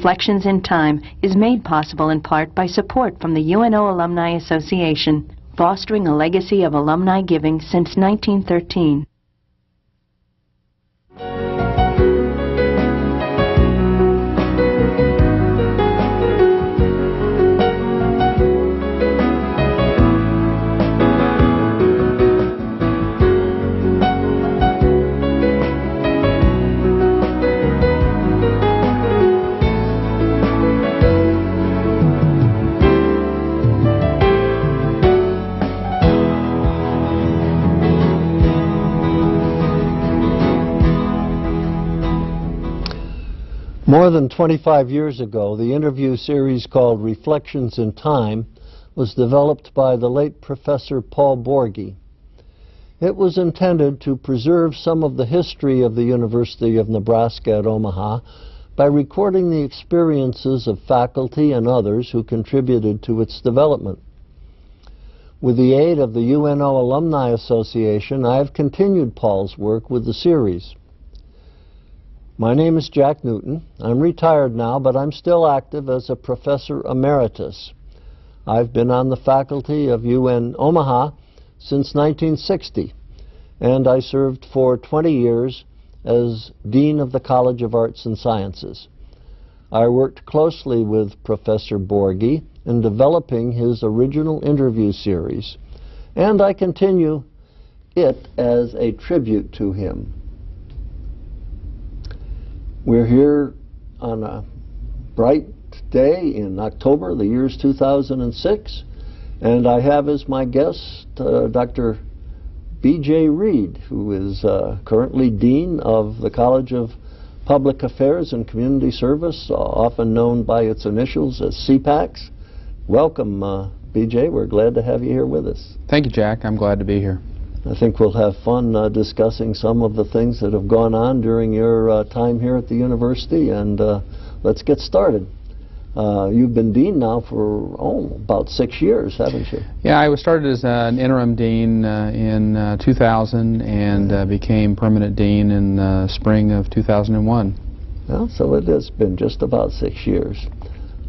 Reflections in Time is made possible in part by support from the UNO Alumni Association, fostering a legacy of alumni giving since 1913. More than 25 years ago, the interview series called Reflections in Time was developed by the late Professor Paul Borghi. It was intended to preserve some of the history of the University of Nebraska at Omaha by recording the experiences of faculty and others who contributed to its development. With the aid of the UNO Alumni Association, I have continued Paul's work with the series. My name is Jack Newton. I'm retired now, but I'm still active as a professor emeritus. I've been on the faculty of UN Omaha since 1960, and I served for 20 years as Dean of the College of Arts and Sciences. I worked closely with Professor Borghi in developing his original interview series, and I continue it as a tribute to him. We're here on a bright day in October, the year's 2006, and I have as my guest Dr. BJ Reed, who is currently Dean of the College of Public Affairs and Community Service, often known by its initials as CPACS. Welcome, BJ. We're glad to have you here with us. Thank you, Jack. I'm glad to be here. I think we'll have fun discussing some of the things that have gone on during your time here at the university, and let's get started. You've been dean now for about 6 years, haven't you? Yeah, I was started as an interim dean in 2000 and became permanent dean in the spring of 2001. Well, so it has been just about 6 years.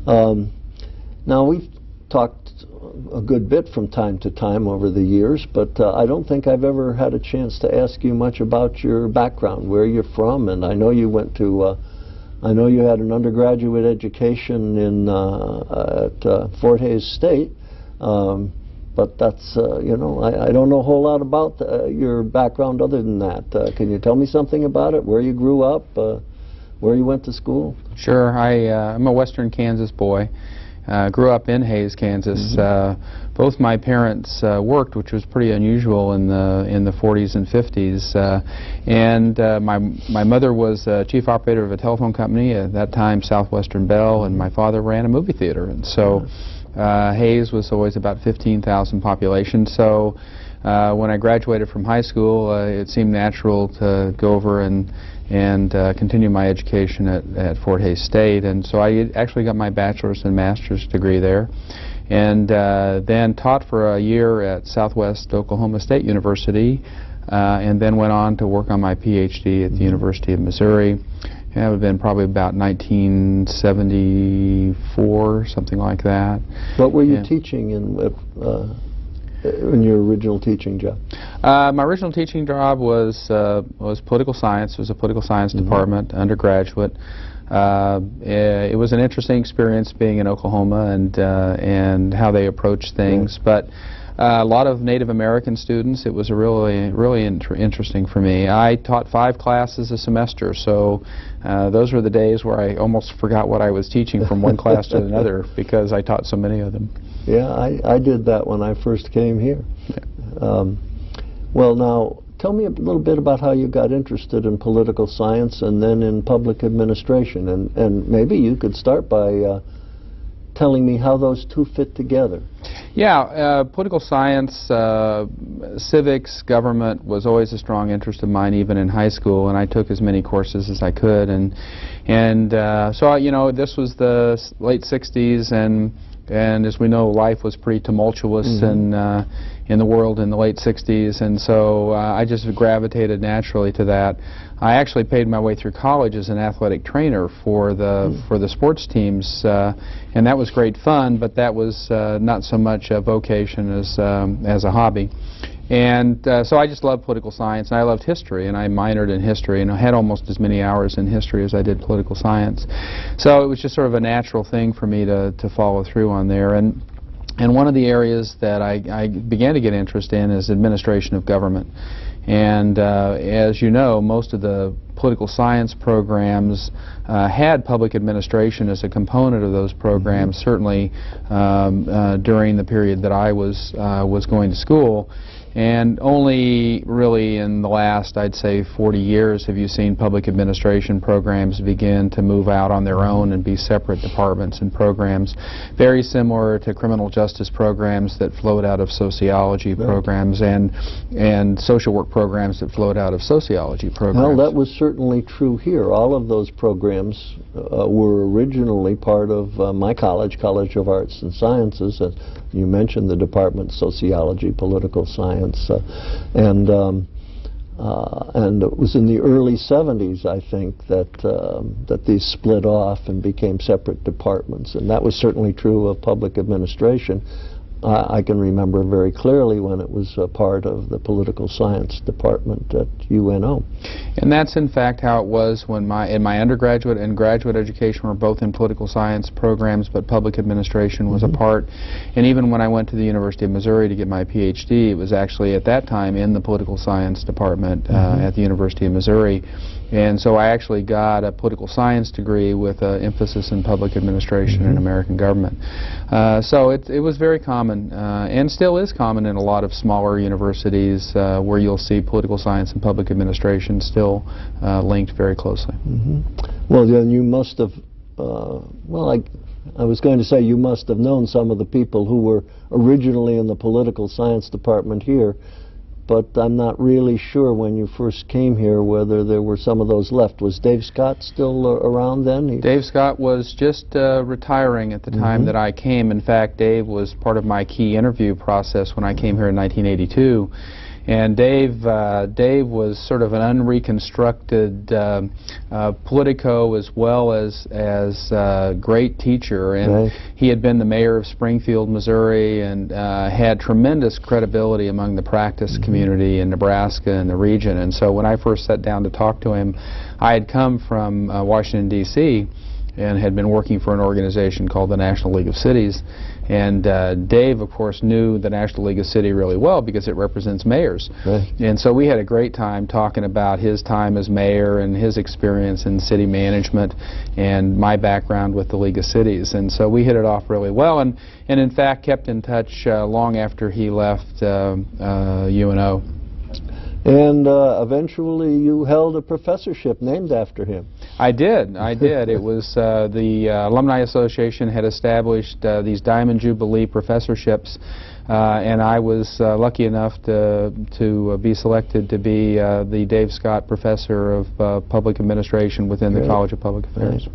Now, we've talked a good bit from time to time over the years, but I don't think I've ever had a chance to ask you much about your background, where you're from, and I know you went to, I know you had an undergraduate education in at Fort Hays State, but that's, you know, I don't know a whole lot about your background other than that. Can you tell me something about it, where you grew up, where you went to school? Sure. I'm a Western Kansas boy. Grew up in Hays, Kansas. Both my parents worked, which was pretty unusual in the 40s and 50s. My mother was chief operator of a telephone company at that time, Southwestern Bell, and my father ran a movie theater. And so Hays was always about 15,000 population. So when I graduated from high school, it seemed natural to go over and continue my education at Fort Hays State, and so I actually got my bachelor's and master's degree there, and then taught for a year at Southwest Oklahoma State University, and then went on to work on my PhD at the University of Missouri. That would have been probably about 1974, something like that. What were you teaching in your original teaching job? My original teaching job was political science. It was a political science department, undergraduate. It was an interesting experience being in Oklahoma and how they approach things. But a lot of Native American students. It was really interesting for me. I taught 5 classes a semester, so those were the days where I almost forgot what I was teaching from one class to another because I taught so many of them. Yeah, I did that when I first came here. Yeah. Well, now, tell me a little bit about how you got interested in political science and then in public administration, and maybe you could start by telling me how those two fit together. Yeah, political science, civics, government was always a strong interest of mine, even in high school, and I took as many courses as I could, and so you know, this was the late '60s, and And as we know, life was pretty tumultuous in the world in the late 60s, and so I just gravitated naturally to that. I actually paid my way through college as an athletic trainer for the sports teams, and that was great fun, but that was not so much a vocation as a hobby. And so I just loved political science, and I loved history, and I minored in history, and I had almost as many hours in history as I did political science. So it was just sort of a natural thing for me to follow through on there. And one of the areas that I began to get interest in is administration of government. And as you know, most of the political science programs had public administration as a component of those programs, certainly during the period that I was going to school. And only really in the last, I'd say, 40 years have you seen public administration programs begin to move out on their own and be separate departments and programs, very similar to criminal justice programs that flowed out of sociology programs and social work programs that flowed out of sociology programs. Well, that was certainly true here. All of those programs were originally part of my college, College of Arts and Sciences. You mentioned the Department of Sociology, Political Science, and it was in the early 70s, I think, that these split off and became separate departments, and that was certainly true of public administration. I can remember very clearly when it was a part of the political science department at UNO. And that's in fact how it was when in my undergraduate and graduate education were both in political science programs, but public administration was a part. And even when I went to the University of Missouri to get my PhD, it was actually at that time in the political science department at the University of Missouri. And so I actually got a political science degree with an emphasis in public administration and American government. So it was very common, and still is common in a lot of smaller universities where you'll see political science and public administration still linked very closely. Well, then you must have, well, I was going to say you must have known some of the people who were originally in the political science department here, but I'm not really sure when you first came here whether there were some of those left. Was Dave Scott still around then? Dave Scott was just retiring at the time that I came. In fact, Dave was part of my key interview process when I came here in 1982. And Dave was sort of an unreconstructed politico as well as great teacher, and he had been the mayor of Springfield, Missouri, and had tremendous credibility among the practice community in Nebraska and the region. And so when I first sat down to talk to him, I had come from Washington, D.C., and had been working for an organization called the National League of Cities. And Dave, of course, knew the National League of Cities really well because it represents mayors. And so we had a great time talking about his time as mayor and his experience in city management and my background with the League of Cities. And so we hit it off really well, and in fact kept in touch long after he left UNO. And eventually you held a professorship named after him. I did. It was the Alumni Association had established these Diamond Jubilee professorships, and I was lucky enough to be selected to be the Dave Scott Professor of Public Administration within the College of Public Affairs.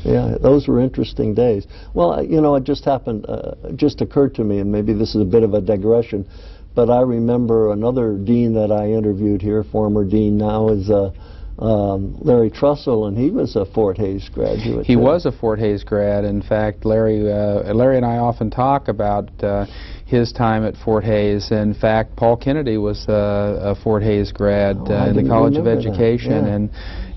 Yeah, those were interesting days. Well, you know, it just happened, just occurred to me, and maybe this is a bit of a digression, but I remember another dean that I interviewed here, former dean now, is Larry Trussell, and he was a Fort Hays graduate. He was a Fort Hays grad. In fact, Larry and I often talk about his time at Fort Hays. In fact, Paul Kennedy was a Fort Hays grad in the College of Education,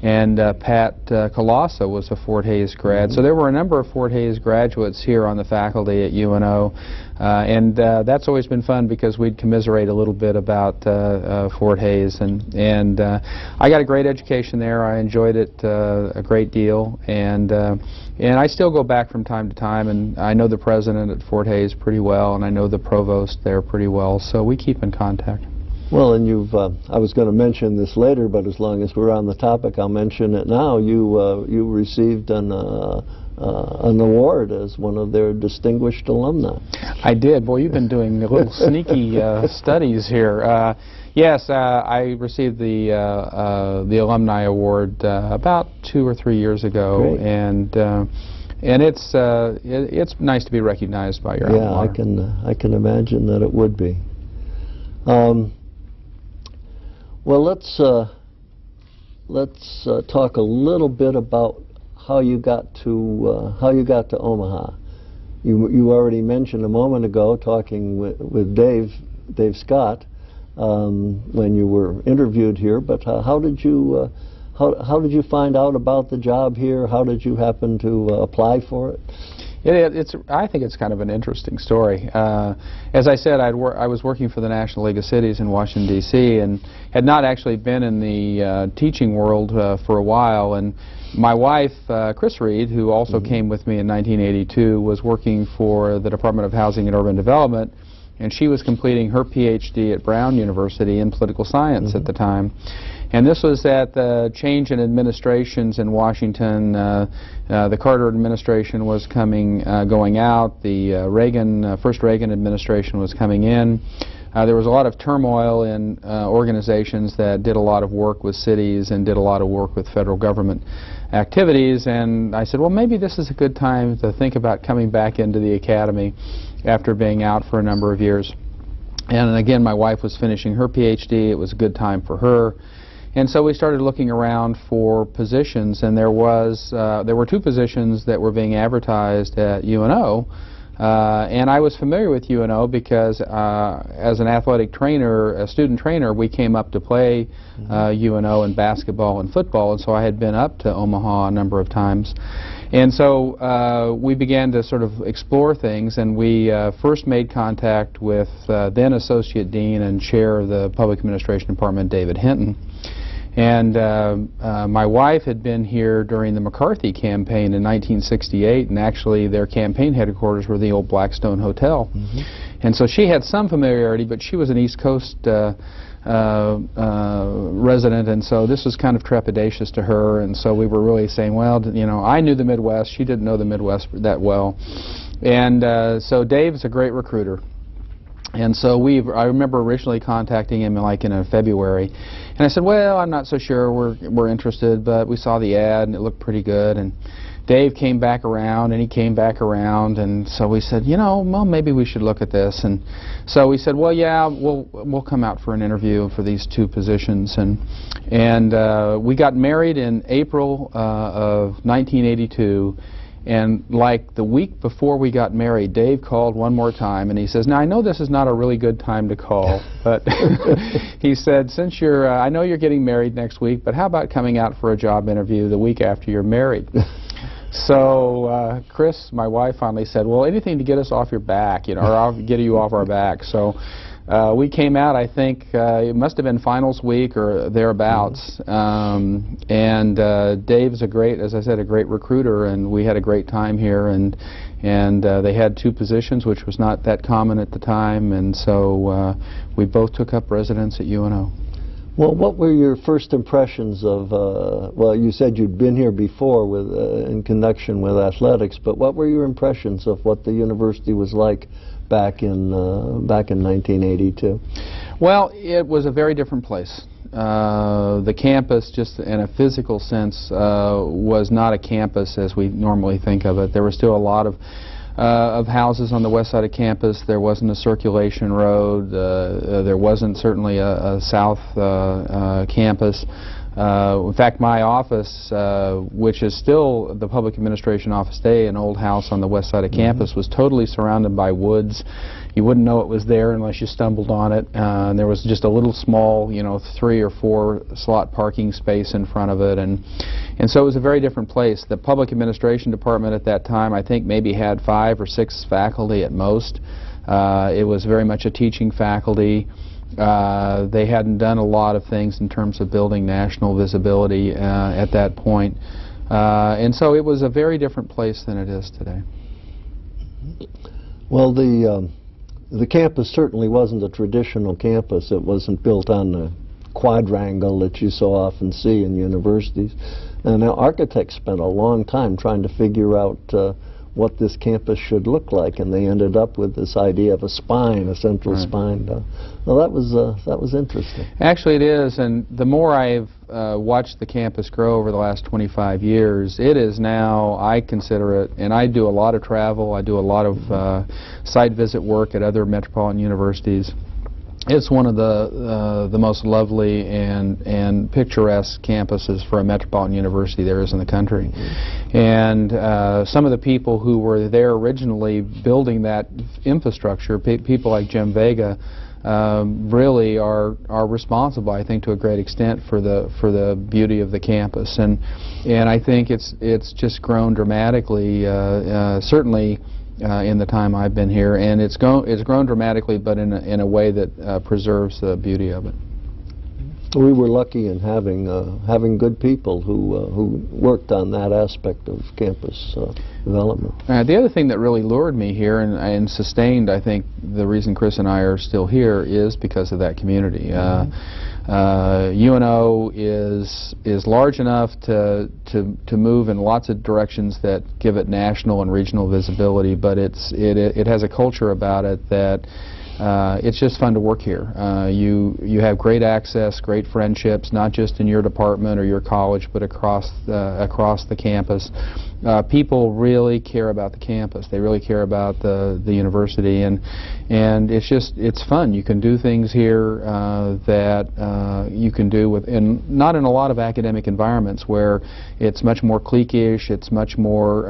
and Pat Colassa was a Fort Hays grad. So there were a number of Fort Hays graduates here on the faculty at UNO, and that's always been fun because we'd commiserate a little bit about Fort Hays, and I got a great education there. I enjoyed it a great deal, and I still go back from time to time, and I know the president at Fort Hays pretty well, and I know the provost there pretty well, so we keep in contact. Well, and you've, I was going to mention this later, but as long as we're on the topic, I'll mention it now. You received an award as one of their distinguished alumni. I did. Boy, you've been doing a little sneaky studies here. Yes, I received the Alumni Award about 2 or 3 years ago, and it's nice to be recognized by your alma mater. I can imagine that it would be. Well, let's talk a little bit about how you got to Omaha. You already mentioned a moment ago, talking with Dave Scott, when you were interviewed here. But how did you find out about the job here? How did you happen to apply for it? I think it's kind of an interesting story. As I said, I was working for the National League of Cities in Washington, D.C., and had not actually been in the teaching world for a while. And my wife, Criss Reed, who also came with me in 1982, was working for the Department of Housing and Urban Development, and she was completing her Ph.D. at Brown University in political science at the time. And this was at the change in administrations in Washington. The Carter administration was going out. The first Reagan administration was coming in. There was a lot of turmoil in organizations that did a lot of work with cities and did a lot of work with federal government activities. And I said, well, maybe this is a good time to think about coming back into the academy after being out for a number of years. And again, my wife was finishing her Ph.D. It was a good time for her. And so we started looking around for positions, and there were two positions that were being advertised at UNO. And I was familiar with UNO because as an athletic trainer, a student trainer, we came up to play UNO in basketball and football, and so I had been up to Omaha a number of times. And so we began to sort of explore things, and we first made contact with then Associate Dean and Chair of the Public Administration Department, David Hinton. And my wife had been here during the McCarthy campaign in 1968, and actually their campaign headquarters were the old Blackstone Hotel. And so she had some familiarity, but she was an East Coast resident, and so this was kind of trepidatious to her. And so we were really saying, well, you know, I knew the Midwest, she didn't know the Midwest that well. And so Dave's a great recruiter. And so I remember originally contacting him like in February, and I said, well, I'm not so sure we're interested, but we saw the ad and it looked pretty good. And Dave came back around, and he came back around, and so we said, you know, well, maybe we should look at this. And so we said, well, yeah, we'll come out for an interview for these two positions. And we got married in April of 1982. And like the week before we got married, Dave called one more time, and he says, now I know this is not a really good time to call, but he said, since I know you're getting married next week, but how about coming out for a job interview the week after you're married? So Criss, my wife, finally said, well, anything to get us off your back, you know, or get you off our back. So we came out, I think, it must have been finals week or thereabouts. And Dave's as I said, a great recruiter, and we had a great time here. And they had two positions, which was not that common at the time. And so we both took up residence at UNO. Well, what were your first impressions of, well, you said you'd been here before in connection with athletics, but what were your impressions of what the university was like back in 1982? Well, it was a very different place. The campus, just in a physical sense, was not a campus as we normally think of it. There were still a lot of houses on the west side of campus. There wasn't a circulation road. There wasn't certainly a south campus. In fact, my office, which is still the public administration office today, an old house on the west side of campus, was totally surrounded by woods. You wouldn't know it was there unless you stumbled on it. There was just a little small, you know, 3 or 4 slot parking space in front of it, and so it was a very different place. The public administration department at that time, I think, maybe had 5 or 6 faculty at most. It was very much a teaching faculty. They hadn't done a lot of things in terms of building national visibility at that point. And so it was a very different place than it is today. Well, the campus certainly wasn't a traditional campus. It wasn't built on the quadrangle that you so often see in universities. And our architects spent a long time trying to figure out what this campus should look like, and they ended up with this idea of a spine, a central spine. Well, that was interesting. Actually, it is, and the more I've watched the campus grow over the last 25 years, it is now, I consider it, and I do a lot of travel, I do a lot of site visit work at other metropolitan universities. It's one of the most lovely and picturesque campuses for a metropolitan university there is in the country. And some of the people who were there originally building that infrastructure, people like Jim Vega, really are responsible, I think, to a great extent for the beauty of the campus. And I think it's just grown dramatically, certainly in the time I've been here, and it's grown dramatically, but in a way that preserves the beauty of it. We were lucky in having good people who worked on that aspect of campus development. The other thing that really lured me here and sustained, I think, the reason Criss and I are still here is because of that community. UNO is large enough to move in lots of directions that give it national and regional visibility, but it has a culture about it that it's just fun to work here. You have great access, great friendships, not just in your department or your college, but across the campus. People really care about the campus. They really care about the university, and it's fun. You can do things here that you can do not in a lot of academic environments where it's much more cliquish. It's much more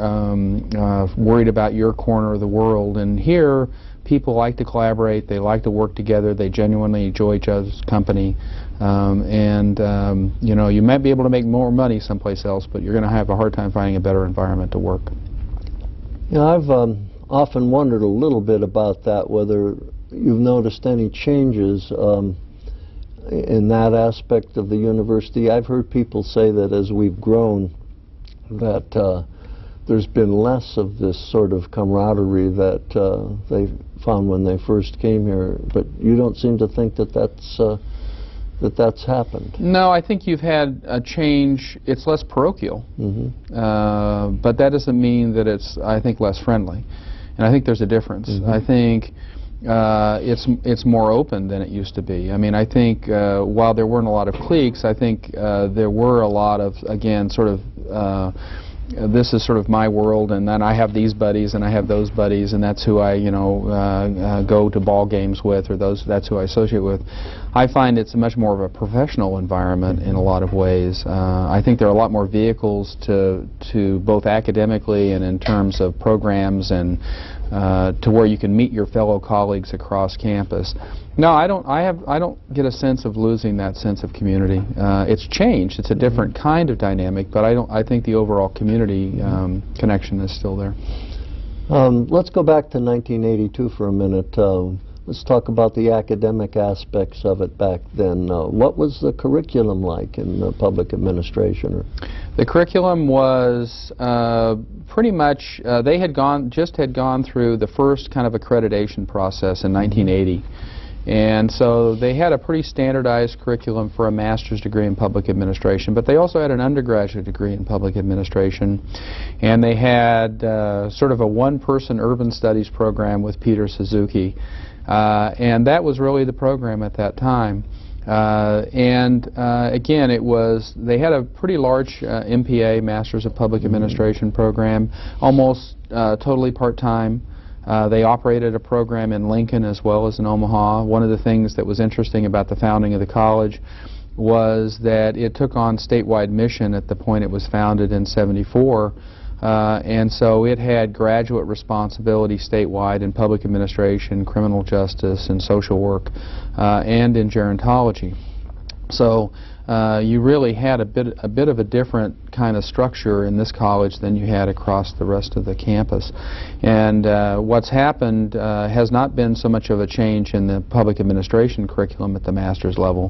worried about your corner of the world. And here, people like to collaborate, they like to work together, they genuinely enjoy each other's company, you know, you might be able to make more money someplace else, but you're going to have a hard time finding a better environment to work. You know, I've often wondered a little bit about that, whether you've noticed any changes in that aspect of the university. I've heard people say that as we've grown, that there's been less of this sort of camaraderie that they found when they first came here, but you don't seem to think that that's happened. No, I think you've had a change. It's less parochial, but that doesn't mean that it's, I think, less friendly. And I think there's a difference. I think it's more open than it used to be. I mean, I think while there weren't a lot of cliques, I think there were a lot of, again, sort of this is sort of my world, and then I have these buddies and I have those buddies, and that's who I, you know, go to ball games with, or that's who I associate with. I find it's much more of a professional environment in a lot of ways. I think there are a lot more vehicles to both academically and in terms of programs, and to where you can meet your fellow colleagues across campus. No, I don't get a sense of losing that sense of community. It's changed. It's a different kind of dynamic, but I think the overall community connection is still there. Let's go back to 1982 for a minute. Let's talk about the academic aspects of it back then. What was the curriculum like in public administration? The curriculum was pretty much, they had gone through the first kind of accreditation process in 1980. And so they had a pretty standardized curriculum for a master's degree in public administration, but they also had an undergraduate degree in public administration. And they had sort of a one-person urban studies program with Peter Suzuki. And that was really the program at that time. Again, they had a pretty large MPA, Masters of Public Administration program, almost totally part-time. They operated a program in Lincoln as well as in Omaha. One of the things that was interesting about the founding of the college was that it took on statewide mission at the point it was founded in '74. And so it had graduate responsibility statewide in public administration, criminal justice, and social work, and in gerontology. So you really had a bit of a different kind of structure in this college than you had across the rest of the campus. And what's happened has not been so much of a change in the public administration curriculum at the master's level,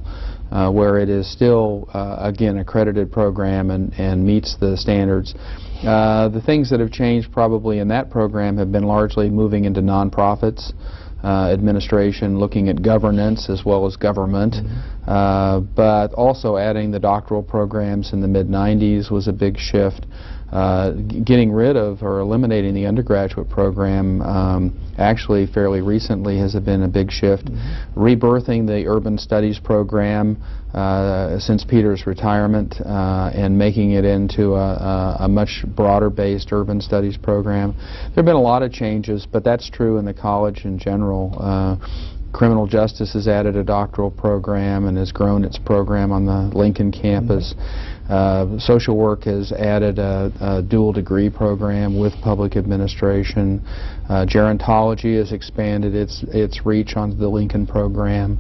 where it is still, again, accredited program and meets the standards. The things that have changed probably in that program have been largely moving into nonprofits, administration, looking at governance as well as government, but also adding the doctoral programs in the mid-90s was a big shift. getting rid of or eliminating the undergraduate program actually fairly recently has been a big shift. Rebirthing the urban studies program since Peter's retirement and making it into a much broader based urban studies program. There have been a lot of changes, but that's true in the college in general. Criminal justice has added a doctoral program and has grown its program on the Lincoln campus. Social work has added a dual degree program with public administration. Gerontology has expanded its reach onto the Lincoln program.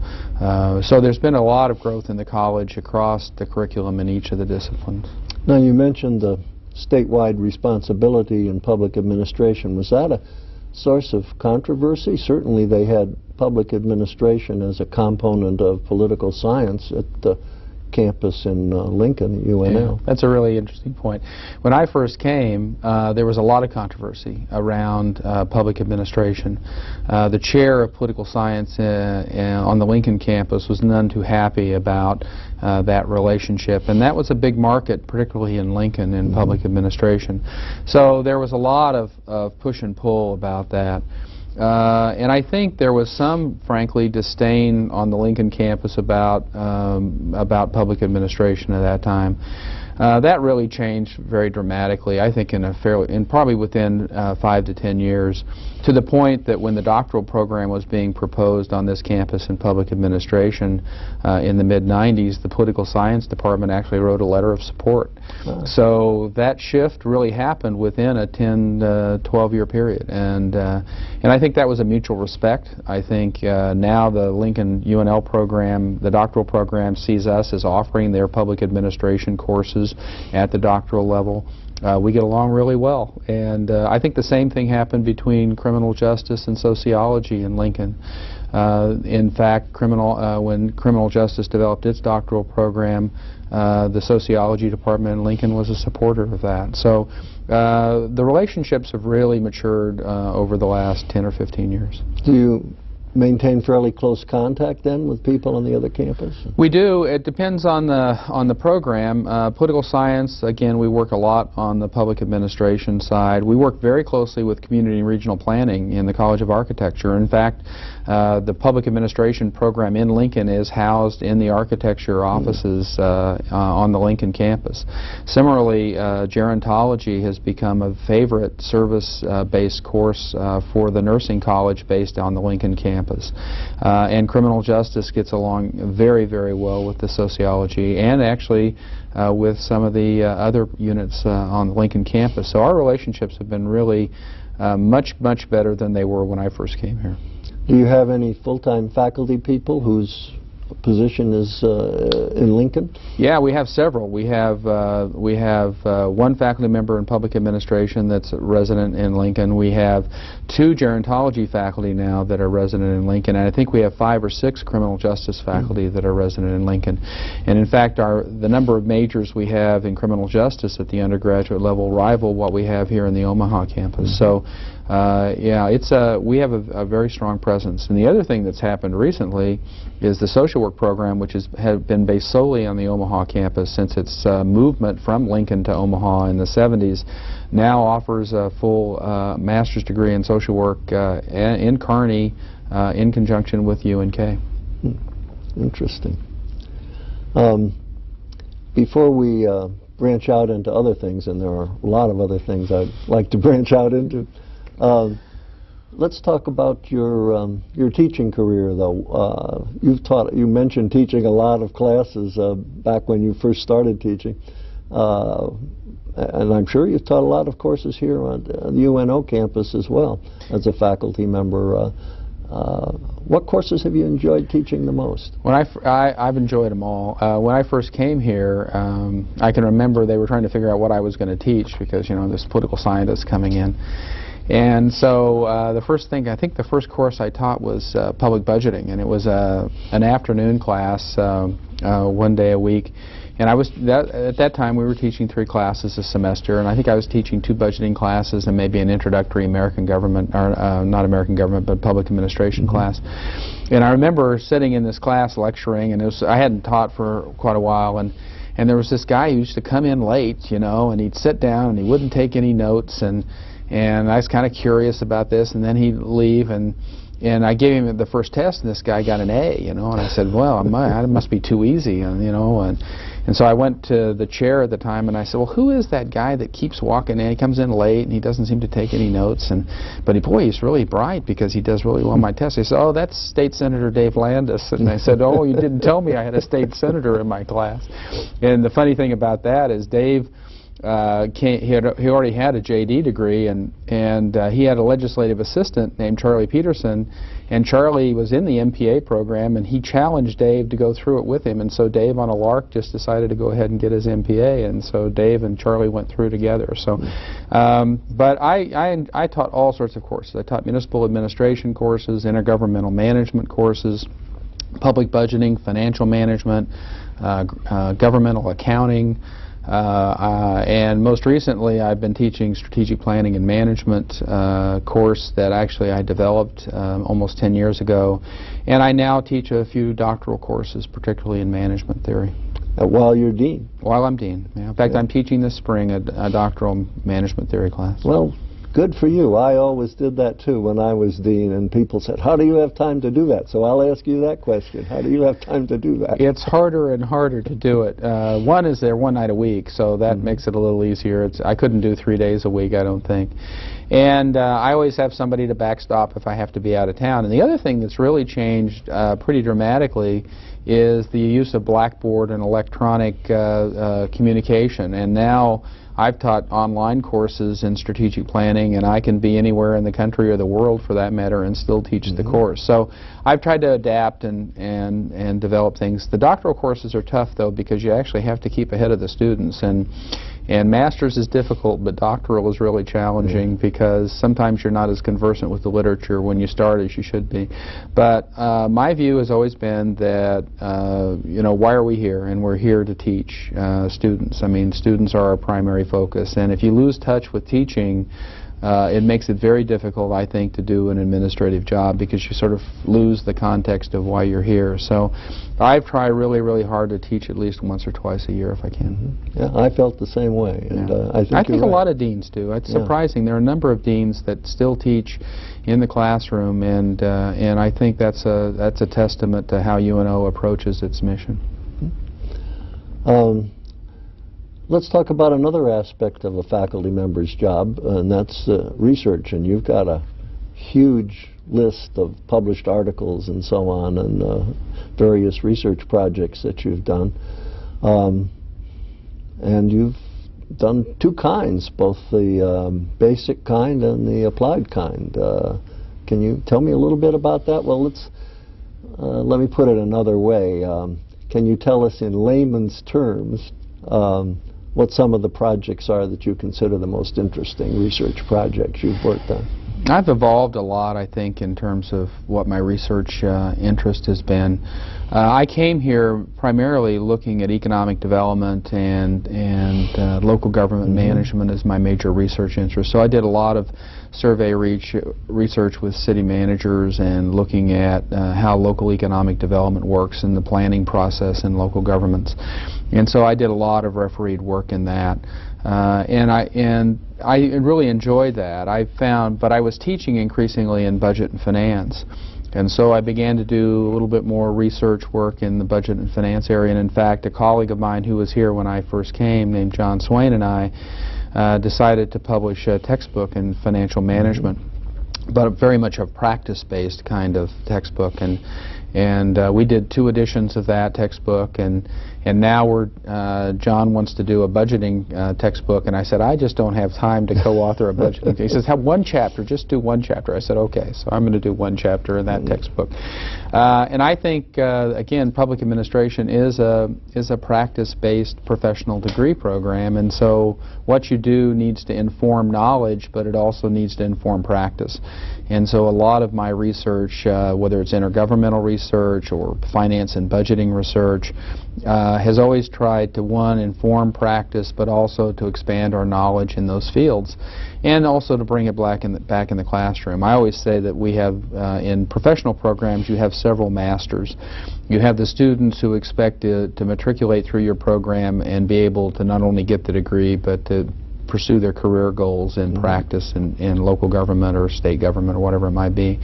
So there's been a lot of growth in the college across the curriculum in each of the disciplines. Now, you mentioned the statewide responsibility in public administration. Was that a source of controversy? Certainly they had public administration as a component of political science at the campus in Lincoln, UNL. Yeah, that's a really interesting point. When I first came, there was a lot of controversy around public administration. The chair of political science on the Lincoln campus was none too happy about that relationship, and that was a big market, particularly in Lincoln, in public administration. So there was a lot of push and pull about that. And I think there was some, frankly, disdain on the Lincoln campus about public administration at that time. That really changed very dramatically, I think, probably within 5 to 10 years, to the point that when the doctoral program was being proposed on this campus in public administration in the mid-90s, the political science department actually wrote a letter of support. So that shift really happened within a 10 to 12-year period, and I think that was a mutual respect. I think now the Lincoln UNL program, the doctoral program, sees us as offering their public administration courses at the doctoral level. We get along really well, and I think the same thing happened between criminal justice and sociology in Lincoln. In fact, when criminal justice developed its doctoral program, the sociology department in Lincoln was a supporter of that. So the relationships have really matured over the last 10 or 15 years. Do you maintain fairly close contact then with people on the other campus? We do. It depends on the program. Political science, again, we work a lot on the public administration side. We work very closely with community and regional planning in the College of Architecture. In fact, the public administration program in Lincoln is housed in the architecture offices on the Lincoln campus. Similarly, gerontology has become a favorite service-based course for the nursing college based on the Lincoln campus. And criminal justice gets along very, very well with the sociology and actually with some of the other units on the Lincoln campus. So our relationships have been really much, much better than they were when I first came here. Do you have any full-time faculty people whose position is in Lincoln? Yeah, we have several. We have one faculty member in public administration that's a resident in Lincoln. We have 2 gerontology faculty now that are resident in Lincoln, and I think we have 5 or 6 criminal justice faculty that are resident in Lincoln. And in fact, the number of majors we have in criminal justice at the undergraduate level rival what we have here in the Omaha campus. So yeah, we have a very strong presence. And the other thing that's happened recently is the social work program, which has been based solely on the Omaha campus since its movement from Lincoln to Omaha in the 70s, now offers a full master's degree in social work in Kearney in conjunction with UNK. Interesting. Before we branch out into other things, and there are a lot of other things I'd like to branch out into, let's talk about your teaching career, though. You mentioned teaching a lot of classes back when you first started teaching, and I'm sure you've taught a lot of courses here on the UNO campus as well as a faculty member. What courses have you enjoyed teaching the most? I've enjoyed them all. When I first came here, I can remember they were trying to figure out what I was going to teach because, you know, there's political scientists coming in. And so I think the first course I taught was public budgeting, and it was an afternoon class, 1 day a week. And at that time we were teaching 3 classes a semester, and I think I was teaching 2 budgeting classes and maybe an introductory American government, or not American government, but public administration class. And I remember sitting in this class lecturing, and I hadn't taught for quite a while, and And there was this guy who used to come in late, you know, and he'd sit down and he wouldn't take any notes, and I was kind of curious about this, and then he'd leave, and I gave him the first test, and this guy got an A, you know, and I said, well, it must be too easy, and, you know, and so I went to the chair at the time, and I said, well, who is that guy that keeps walking in? He comes in late, and he doesn't seem to take any notes, but boy, he's really bright because he does really well on my test. He said, oh, that's State Senator Dave Landis, and I said, oh, you didn't tell me I had a state senator in my class. And the funny thing about that is Dave, he already had a JD degree, and he had a legislative assistant named Charlie Peterson, and Charlie was in the MPA program, and he challenged Dave to go through it with him, and so Dave on a lark just decided to go ahead and get his MPA, and so Dave and Charlie went through together. So, but I taught all sorts of courses. I taught municipal administration courses, intergovernmental management courses, public budgeting, financial management, governmental accounting. And most recently I've been teaching strategic planning and management course that actually I developed almost 10 years ago, and I now teach a few doctoral courses, particularly in management theory. While you're dean? While I'm dean, yeah. In fact, I'm teaching this spring a doctoral management theory class. Well, good for you. I always did that too when I was dean, and people said, how do you have time to do that? So I'll ask you that question. How do you have time to do that? It's harder and harder to do it. One is there one night a week, so that makes it a little easier. I couldn't do 3 days a week, I don't think. And I always have somebody to backstop if I have to be out of town. And the other thing that's really changed pretty dramatically is the use of Blackboard and electronic communication. And now I've taught online courses in strategic planning, and I can be anywhere in the country or the world for that matter and still teach the course. So I've tried to adapt and develop things. The doctoral courses are tough though, because you actually have to keep ahead of the students, and master's is difficult, but doctoral is really challenging because sometimes you're not as conversant with the literature when you start as you should be. But my view has always been that, you know, why are we here? And we're here to teach students. I mean, students are our primary focus, and if you lose touch with teaching, it makes it very difficult, I think, to do an administrative job because you sort of lose the context of why you're here. So I've tried really, really hard to teach at least once or twice a year if I can. Yeah, I felt the same way, and I think a lot of deans do. It's surprising. There are a number of deans that still teach in the classroom, and I think that's a testament to how UNO approaches its mission. Let's talk about another aspect of a faculty member's job, and that's research. And you've got a huge list of published articles and so on, and various research projects that you've done. And you've done two kinds, both the basic kind and the applied kind. Can you tell me a little bit about that? Well, let me put it another way. Can you tell us in layman's terms what some of the projects are that you consider the most interesting research projects you've worked on? I've evolved a lot, I think, in terms of what my research interest has been. I came here primarily looking at economic development and local government management as my major research interest. So I did a lot of survey research with city managers and looking at how local economic development works in the planning process in local governments. And so I did a lot of refereed work in that. And I really enjoyed that. But I was teaching increasingly in budget and finance. And so I began to do a little bit more research work in the budget and finance area. And in fact, a colleague of mine who was here when I first came, named John Swain, and I decided to publish a textbook in financial management, but very much a practice-based kind of textbook. And we did 2 editions of that textbook, and now John wants to do a budgeting textbook, and I said, I just don't have time to co-author a budgeting. He says, have 1 chapter, just do 1 chapter. I said, okay, so I'm going to do 1 chapter in that textbook. And I think, again, public administration is a practice-based professional degree program, and so what you do needs to inform knowledge, but it also needs to inform practice. And so a lot of my research, whether it's intergovernmental research or finance and budgeting research, has always tried to, 1, inform practice, but also to expand our knowledge in those fields, and also to bring it back in the classroom. I always say that we have, in professional programs, you have several masters. You have the students who expect to matriculate through your program and be able to not only get the degree, but to pursue their career goals in practice in local government or state government or whatever it might be.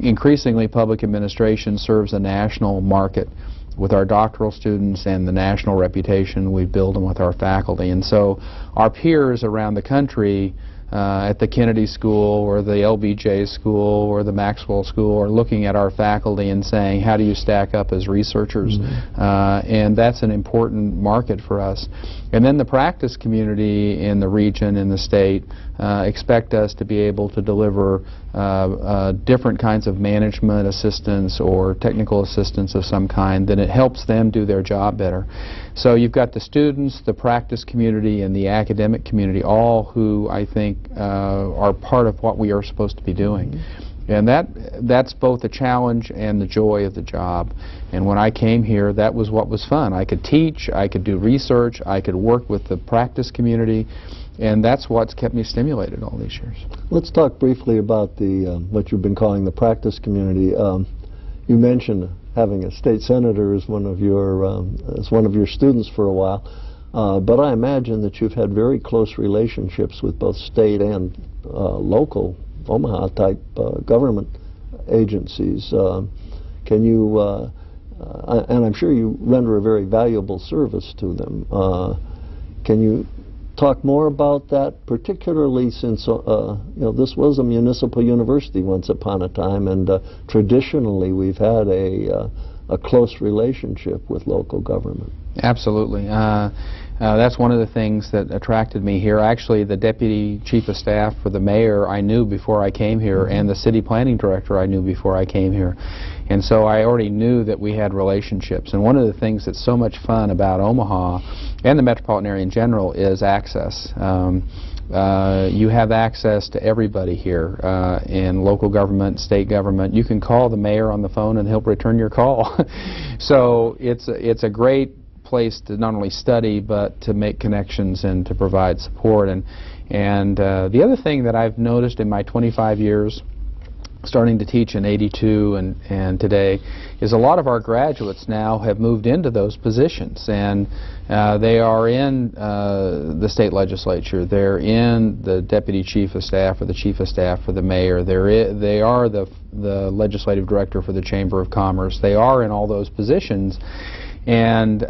Increasingly, public administration serves a national market with our doctoral students and the national reputation we build them with our faculty. And so our peers around the country at the Kennedy School or the LBJ School or the Maxwell School are looking at our faculty and saying, how do you stack up as researchers? And that's an important market for us. And then the practice community in the region, in the state, expect us to be able to deliver different kinds of management assistance or technical assistance of some kind, then it helps them do their job better. So you've got the students, the practice community, and the academic community, all who I think are part of what we are supposed to be doing. And that's both the challenge and the joy of the job. And when I came here, that was what was fun. I could teach, I could do research, I could work with the practice community, and that's what's kept me stimulated all these years. Let's talk briefly about the what you've been calling the practice community. You mentioned having a state senator as one of your students for a while, but I imagine that you've had very close relationships with both state and local Omaha-type government agencies. Can you, and I'm sure you render a very valuable service to them. Can you talk more about that, particularly since you know, this was a municipal university once upon a time, and traditionally we've had a close relationship with local government. Absolutely. That's one of the things that attracted me here. Actually, the Deputy Chief of Staff for the Mayor I knew before I came here, and the City Planning Director I knew before I came here. And so I already knew that we had relationships. And one of the things that's so much fun about Omaha and the metropolitan area in general is access. You have access to everybody here in local government, state government. You can call the mayor on the phone and he'll return your call. So it's a great place to not only study but to make connections and to provide support. And the other thing that I've noticed in my 25 years starting to teach in '82 and today is a lot of our graduates now have moved into those positions, and they are in the state legislature, they're in the Deputy Chief of Staff or the Chief of Staff for the Mayor, they are the Legislative Director for the Chamber of Commerce, they are in all those positions. And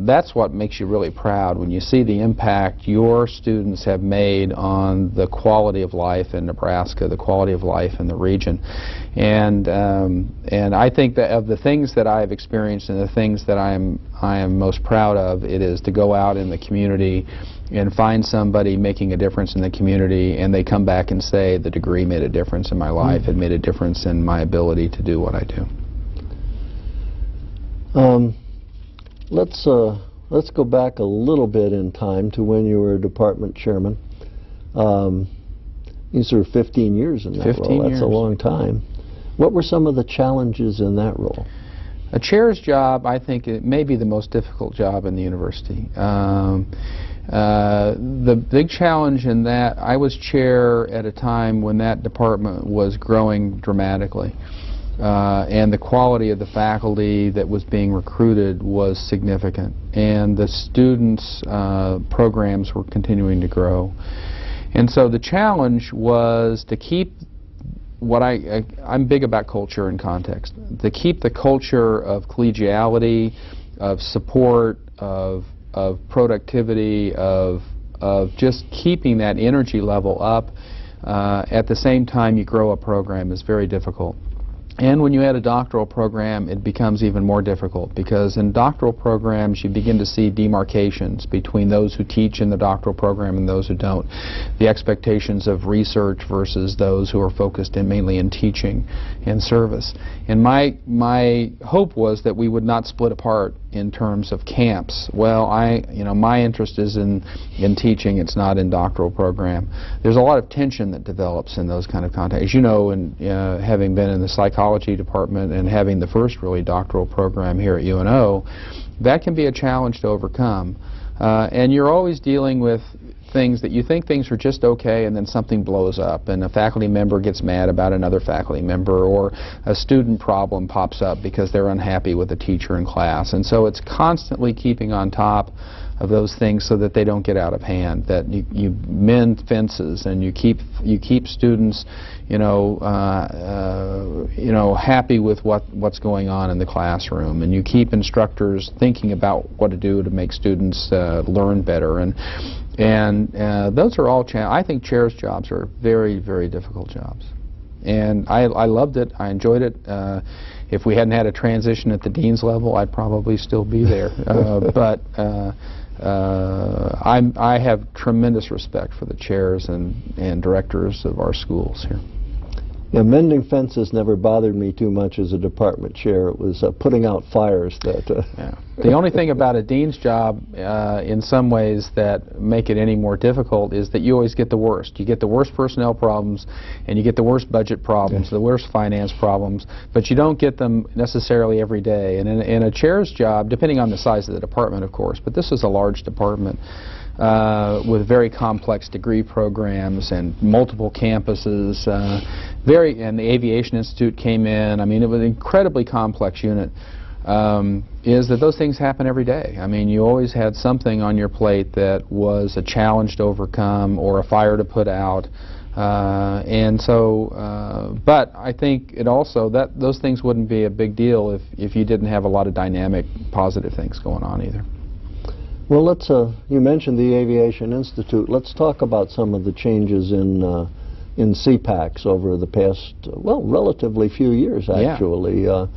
that's what makes you really proud when you see the impact your students have made on the quality of life in Nebraska, the quality of life in the region. And I think that of the things that I've experienced and the things that I am most proud of, it is to go out in the community and find somebody making a difference in the community, and they come back and say the degree made a difference in my life, it made a difference in my ability to do what I do. Let's go back a little bit in time to when you were department chairman. You served 15 years in that role. 15 years. That's a long time. What were some of the challenges in that role? A chair's job, I think, it may be the most difficult job in the university. The big challenge in that, I was chair at a time when that department was growing dramatically. And the quality of the faculty that was being recruited was significant, and the students' programs were continuing to grow. And so the challenge was to keep what I'm big about culture and context, to keep the culture of collegiality, of support, of productivity, of just keeping that energy level up. At the same time you grow a program is very difficult. And when you add a doctoral program, it becomes even more difficult, because in doctoral programs you begin to see demarcations between those who teach in the doctoral program and those who don't. The expectations of research versus those who are focused mainly in teaching and service. And my hope was that we would not split apart in terms of camps. Well, my interest is in teaching, it's not in doctoral program. There's a lot of tension that develops in those kind of contexts. As you know, having been in the psychology department and having the first really doctoral program here at UNO, that can be a challenge to overcome. And you're always dealing with things that you think things are just okay, and then something blows up, and a faculty member gets mad about another faculty member, or a student problem pops up because they're unhappy with a teacher in class. And so it's constantly keeping on top of those things so that they don't get out of hand, that you mend fences, and you keep students, happy with what's going on in the classroom, and you keep instructors thinking about what to do to make students learn better, and those are all I think chairs jobs are very, very difficult jobs, and I loved it. I enjoyed it. If we hadn't had a transition at the dean's level, I'd probably still be there. I have tremendous respect for the chairs and directors of our schools here. Yeah, mending fences never bothered me too much as a department chair. It was putting out fires that... Yeah. The only thing about a dean's job in some ways that make it any more difficult is that you always get the worst. You get the worst personnel problems, and you get the worst budget problems, the worst finance problems, but you don't get them necessarily every day. And in a chair's job, depending on the size of the department, of course, but this is a large department, with very complex degree programs and multiple campuses. And the Aviation Institute came in. I mean, it was an incredibly complex unit. Is that those things happen every day. I mean, you always had something on your plate that was a challenge to overcome or a fire to put out. But I think it also, those things wouldn't be a big deal if you didn't have a lot of dynamic, positive things going on either. Well, you mentioned the Aviation Institute. Let's talk about some of the changes in CPACs over the past, relatively few years, actually. Yeah.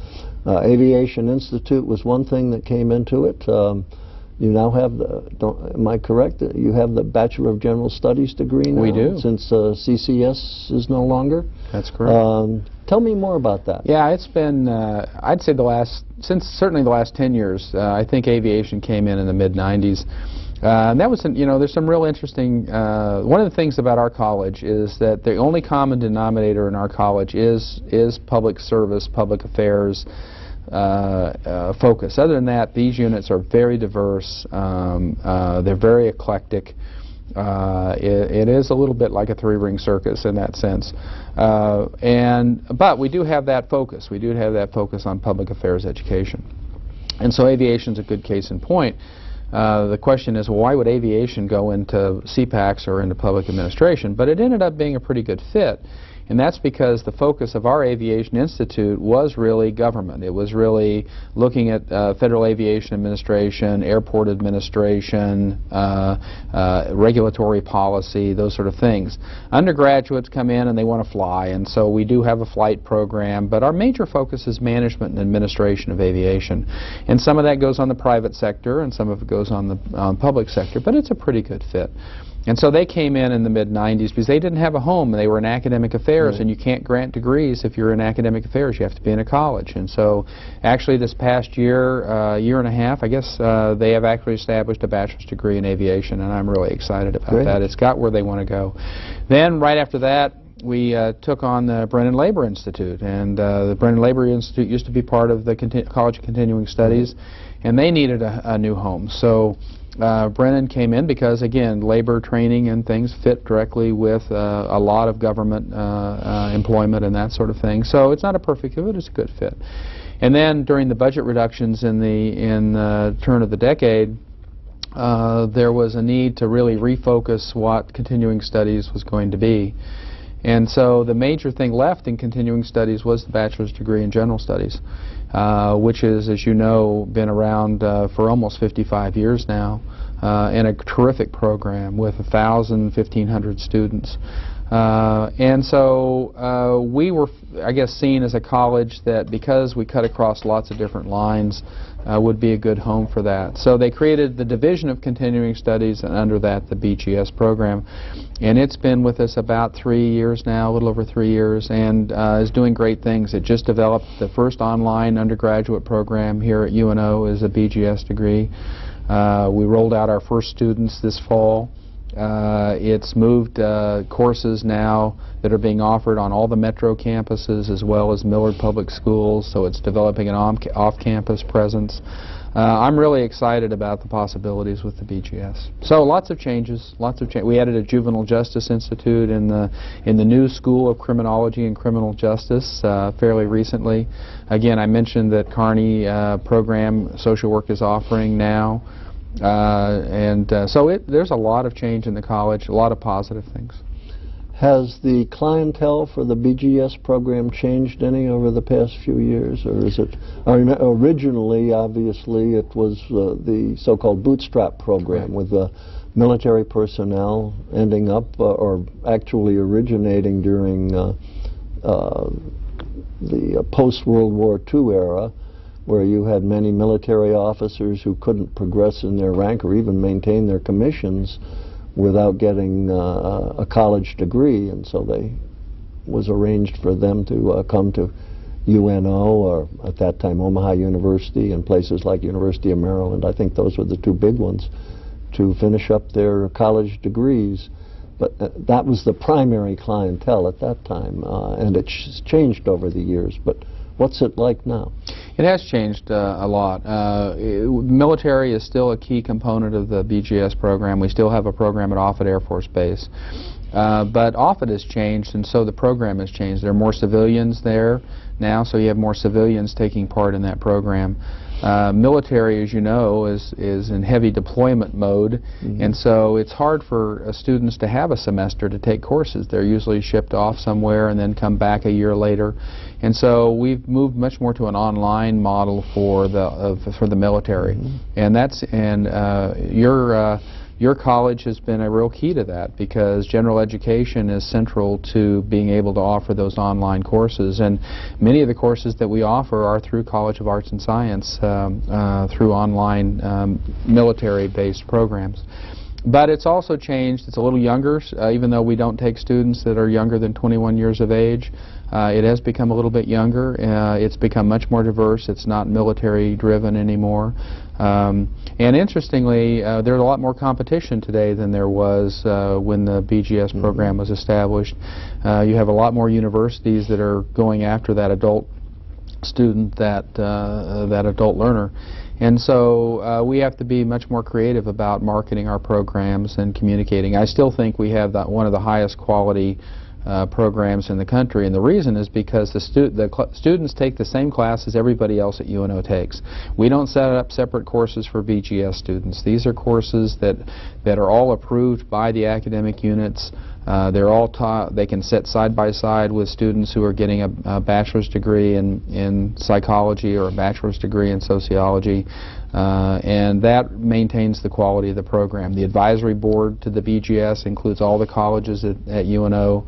Aviation Institute was one thing that came into it. You now have am I correct? You have the Bachelor of General Studies degree now? We do. Since CCS is no longer? That's correct. Tell me more about that. Yeah, it's been, I'd say certainly the last 10 years, I think aviation came in the mid-90s. And that was, there's some real interesting, one of the things about our college is that the only common denominator in our college is public service, public affairs focus. Other than that, these units are very diverse. They're very eclectic. It is a little bit like a three-ring circus in that sense. But we do have that focus. We do have that focus on public affairs education. And so aviation's a good case in point. The question is, well, why would aviation go into CPACs or into public administration? But it ended up being a pretty good fit. And that's because the focus of our Aviation Institute was really government. It was really looking at Federal Aviation Administration, airport administration, regulatory policy, those sort of things. Undergraduates come in and they want to fly, and so we do have a flight program, but our major focus is management and administration of aviation. And some of that goes on the private sector, and some of it goes on the public sector, but it's a pretty good fit. And so they came in the mid-90s because they didn't have a home, and they were in academic affairs, and you can't grant degrees if you're in academic affairs. You have to be in a college. And so actually this past year, year and a half, I guess, they have actually established a bachelor's degree in aviation, and I'm really excited about that. It's got where they want to go. Then right after that, we took on the Brennan Labor Institute, and the Brennan Labor Institute used to be part of the College of Continuing Studies, and they needed a new home. So Brennan came in because, again, labor training and things fit directly with a lot of government employment and that sort of thing. So it's not a perfect fit, it's a good fit. And then during the budget reductions in the turn of the decade, there was a need to really refocus what continuing studies was going to be. And so the major thing left in continuing studies was the bachelor's degree in general studies, which is, as you know, been around for almost 55 years now, and a terrific program with 1,000, 1,500 students. And so we were, I guess, seen as a college that, because we cut across lots of different lines, would be a good home for that. So they created the Division of Continuing Studies, and under that the BGS program. And it's been with us about 3 years now, a little over 3 years, and is doing great things. It just developed the first online undergraduate program here at UNO as a BGS degree. We rolled out our first students this fall. It's moved courses now that are being offered on all the metro campuses as well as Millard Public Schools, so it's developing an off-campus presence. I'm really excited about the possibilities with the BJS. So lots of changes, We added a Juvenile Justice Institute in the new School of Criminology and Criminal Justice fairly recently. Again, I mentioned that Kearney program social work is offering now. So there's a lot of change in the college, a lot of positive things. Has the clientele for the BGS program changed any over the past few years, or is it? Originally, obviously, it was the so-called bootstrap program with the military personnel ending up, or actually originating during the post-World War II era, where you had many military officers who couldn't progress in their rank or even maintain their commissions without getting a college degree, and so was arranged for them to come to UNO, or at that time Omaha University, and places like University of Maryland. I think those were the two big ones, to finish up their college degrees. But that was the primary clientele at that time, and it's changed over the years. But what's it like now? It has changed a lot. Military is still a key component of the BGS program. We still have a program at Offutt Air Force Base. But Offutt has changed, and so the program has changed. There are more civilians there now, so you have more civilians taking part in that program. Military, as you know, is in heavy deployment mode, and so it's hard for students to have a semester to take courses. They're usually shipped off somewhere and then come back a year later. And so we've moved much more to an online model for the military, and your college has been a real key to that, because general education is central to being able to offer those online courses, and many of the courses that we offer are through College of Arts and Science, through online military-based programs. But it's also changed. It's a little younger, even though we don't take students that are younger than 21 years of age. It has become a little bit younger. It's become much more diverse. It's not military-driven anymore. And interestingly, there's a lot more competition today than there was when the BGS program was established. You have a lot more universities that are going after that adult student, that adult learner. And so we have to be much more creative about marketing our programs and communicating. I still think we have one of the highest quality programs in the country, and the reason is because the students take the same classes everybody else at UNO takes. We don't set up separate courses for BGS students. These are courses that are all approved by the academic units. They're all taught. They can sit side by side with students who are getting a bachelor's degree in psychology or a bachelor's degree in sociology, and that maintains the quality of the program. The advisory board to the BGS includes all the colleges at UNO,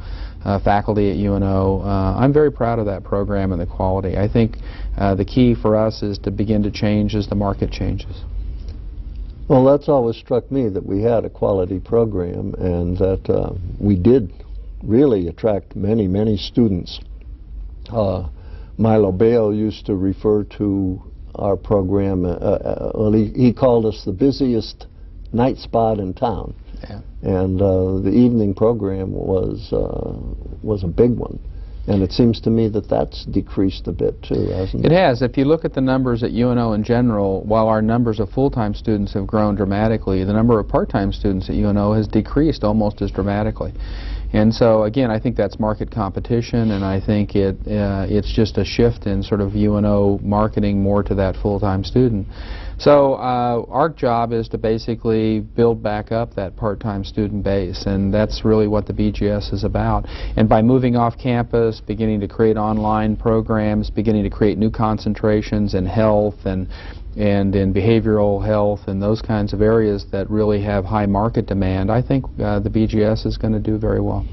faculty at UNO. I'm very proud of that program and the quality. I think the key for us is to begin to change as the market changes. Well, that's always struck me, that we had a quality program, and that we did really attract many, many students. Milo Bale used to refer to our program, well, he called us the busiest night spot in town. Yeah. And the evening program was a big one. And it seems to me that that's decreased a bit too, hasn't it? It has. If you look at the numbers at UNO in general, while our numbers of full-time students have grown dramatically, the number of part-time students at UNO has decreased almost as dramatically. And so, again, I think that's market competition, and I think it's just a shift in sort of UNO marketing more to that full-time student. So our job is to basically build back up that part-time student base, and that's really what the BGS is about. And by moving off campus, beginning to create online programs, beginning to create new concentrations in health and in behavioral health and those kinds of areas that really have high market demand, I think the BGS is going to do very well.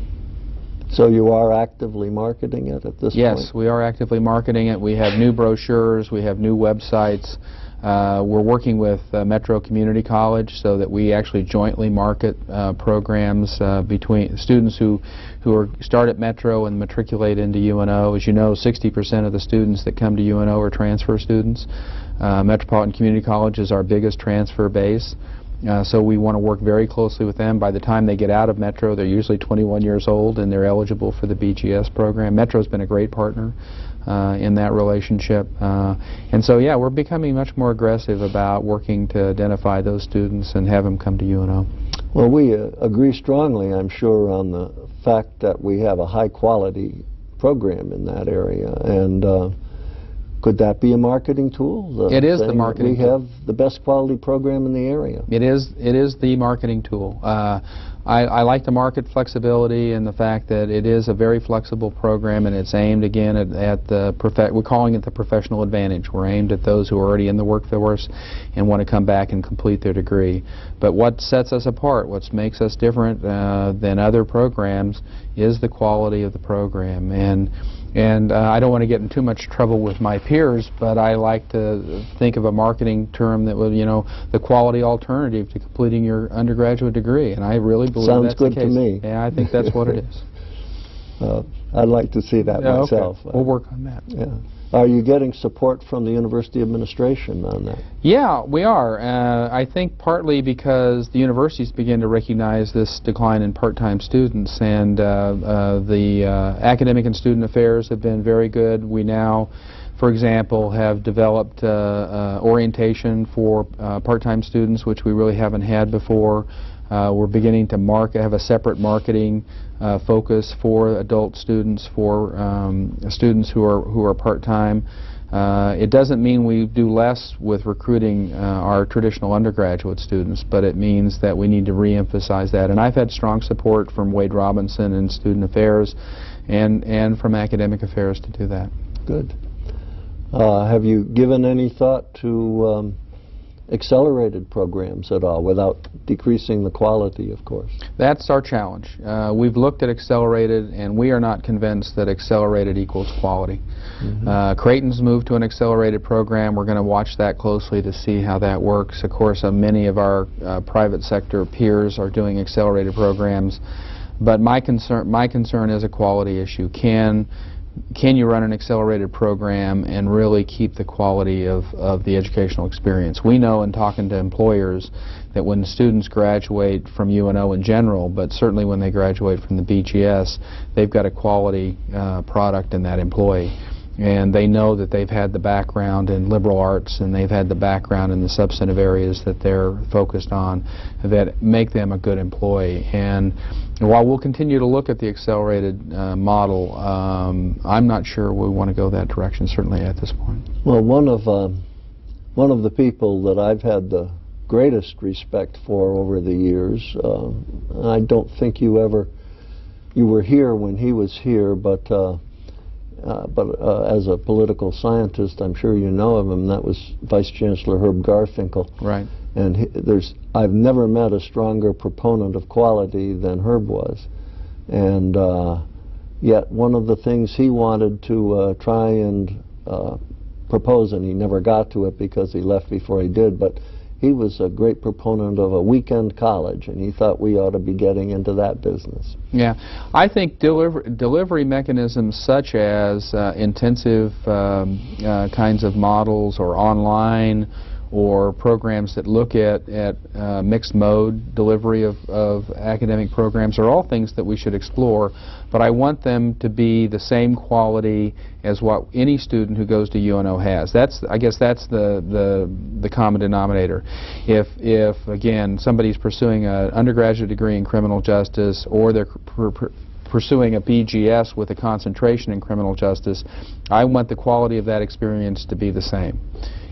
So you are actively marketing it at this point? Yes, we are actively marketing it. We have new brochures, we have new websites. We're working with Metro Community College so that we actually jointly market programs between students who start at Metro and matriculate into UNO. As you know, 60% of the students that come to UNO are transfer students. Metropolitan Community College is our biggest transfer base. So we want to work very closely with them. By the time they get out of Metro, they're usually 21 years old and they're eligible for the BGS program. Metro's been a great partner. in that relationship. And so, yeah, we're becoming much more aggressive about working to identify those students and have them come to UNO. Well, we agree strongly, I'm sure, on the fact that we have a high-quality program in that area. And could that be a marketing tool? It is the marketing tool. We have the best quality program in the area. It is the marketing tool. I like to market flexibility and the fact that it is a very flexible program, and it's aimed again at the we're calling it the professional advantage. We're aimed at those who are already in the workforce and want to come back and complete their degree. But what sets us apart, what makes us different than other programs, is the quality of the program. And I don't want to get in too much trouble with my peers, but I like to think of a marketing term that would, the quality alternative to completing your undergraduate degree. And I really believe that's the case. Sounds good to me. Yeah, I think that's what it is. I'd like to see that myself. Okay. We'll work on that. Yeah. Are you getting support from the university administration on that? Yeah, we are. I think partly because the universities begin to recognize this decline in part-time students, and the academic and student affairs have been very good. We now, for example, have developed orientation for part-time students, which we really haven't had before. We're beginning to have a separate marketing focus for adult students, for students who are part-time. It doesn't mean we do less with recruiting our traditional undergraduate students, but it means that we need to re-emphasize that. And I've had strong support from Wade Robinson in Student Affairs and from Academic Affairs to do that. Good. Have you given any thought to accelerated programs at all, without decreasing the quality, of course? That's our challenge. We've looked at accelerated, and we are not convinced that accelerated equals quality. Creighton's moved to an accelerated program. We're going to watch that closely to see how that works. Of course, many of our private sector peers are doing accelerated programs, but my concern is a quality issue. Can you run an accelerated program and really keep the quality of the educational experience? We know in talking to employers that when students graduate from UNO in general, but certainly when they graduate from the BGS, they've got a quality product in that employee. And they know that they've had the background in liberal arts, and they've had the background in the substantive areas that they're focused on that make them a good employee. And while we'll continue to look at the accelerated model, I'm not sure we want to go that direction, certainly at this point. Well, one of the people that I've had the greatest respect for over the years, I don't think you were here when he was here, but as a political scientist, I'm sure you know of him. That was Vice Chancellor Herb Garfinkel. Right. And I've never met a stronger proponent of quality than Herb was. And yet one of the things he wanted to try and propose, and he never got to it because he left before he did, but he was a great proponent of a weekend college, and he thought we ought to be getting into that business. Yeah, I think delivery mechanisms such as intensive kinds of models, or online, or programs that look at mixed mode delivery of academic programs are all things that we should explore, but I want them to be the same quality as what any student who goes to UNO has. I guess that's the common denominator. If again, somebody's pursuing an undergraduate degree in criminal justice, or they're pursuing a BGS with a concentration in criminal justice, I want the quality of that experience to be the same.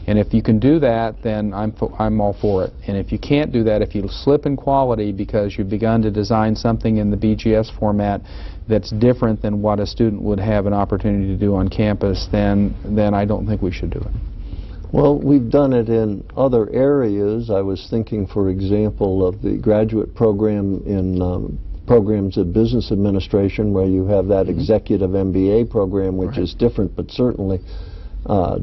And if you can do that, then I'm all for it. And if you can't do that, if you slip in quality because you've begun to design something in the BGS format that's different than what a student would have an opportunity to do on campus, then I don't think we should do it. Well, we've done it in other areas. I was thinking, for example, of the graduate program in programs of business administration, where you have that executive MBA program, which is different, but certainly